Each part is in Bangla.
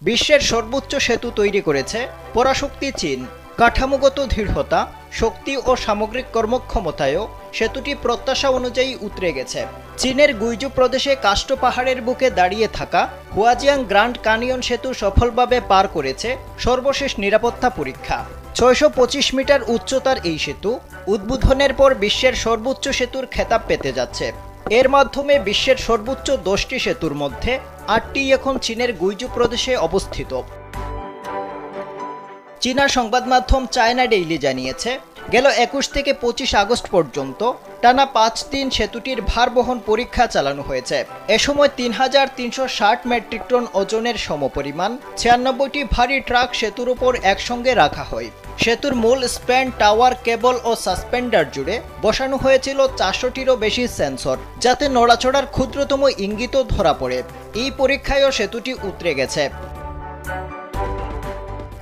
বিশ্বের সর্বোচ্চ সেতু তৈরি করেছে পরাশক্তি চীন। কাঠামোগত দৃঢ়তা, শক্তি ও সামগ্রিক কর্মক্ষমতায়ও সেতুটি প্রত্যাশা অনুযায়ী উতরে গেছে। চীনের গুইজু প্রদেশে কাস্ট পাহাড়ের বুকে দাঁড়িয়ে থাকা হুয়াজিয়াং গ্র্যান্ড ক্যানিয়ন সেতু সফলভাবে পার করেছে সর্বশেষ নিরাপত্তা পরীক্ষা। ৬২৫ মিটার উচ্চতার এই সেতু উদ্বোধনের পর বিশ্বের সর্বোচ্চ সেতুর খেতাব পেতে যাচ্ছে। এর মাধ্যমে বিশ্বের সর্বোচ্চ ১০টি সেতুর মধ্যে ৮টি এখন চীনের গুইজু প্রদেশে অবস্থিত। চীনা সংবাদ মাধ্যম চায়না ডেইলি জানিয়েছে, গেল ২১ থেকে ২৫ আগস্ট পর্যন্ত টানা ৫ দিন সেতুটির ভারবহন পরীক্ষা চালানো হয়েছে। এ সময় ৩,৩৬০ মেট্রিক টন ওজনের সমপরিমাণ ৯৬টি ভারী ট্রাক সেতুর উপর একসঙ্গে রাখা হয়। সেতুর মূল স্প্যান, টাওয়ার, কেবল ও সাসপেন্ডার জুড়ে বসানো হয়েছিল ৪০০টিরও বেশি সেন্সর, যাতে নড়াচড়ার ক্ষুদ্রতম ইঙ্গিতও ধরা পড়ে। এই পরীক্ষায়ও সেতুটি উতরে গেছে।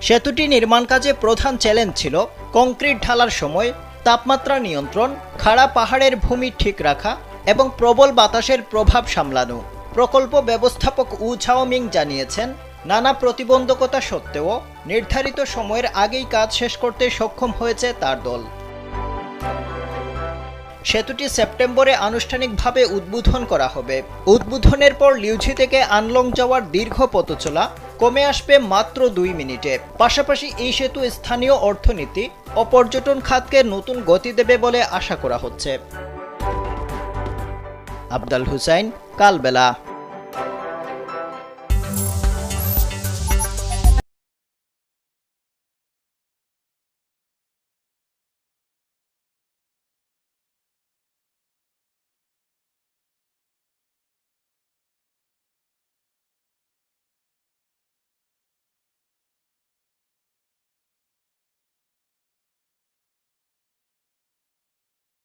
সেতুটি নির্মাণ কাজে প্রধান চ্যালেঞ্জ ছিল কংক্রিট ঢালার সময় তাপমাত্রা নিয়ন্ত্রণ, খাড়া পাহাড়ের ভূমি ঠিক রাখা এবং প্রবল বাতাসের প্রভাব সামলানো। প্রকল্প ব্যবস্থাপক উ ঝাওমিং জানিয়েছেন, নানা প্রতিবন্ধকতা সত্ত্বেও নির্ধারিত সময়ের আগেই কাজ শেষ করতে সক্ষম হয়েছে তার দল। সেতুটি সেপ্টেম্বরে আনুষ্ঠানিকভাবে উদ্বোধন করা হবে। উদ্বোধনের পর লিউঝি থেকে আনলং যাওয়ার দীর্ঘ পথচলা কমে আসবে মাত্র ২ মিনিটে। পাশাপাশি এই সেতু স্থানীয় অর্থনীতি ও পর্যটন খাতকে নতুন গতি দেবে বলে আশা করা হচ্ছে। আফদাল হুসাইন, কালবেলা।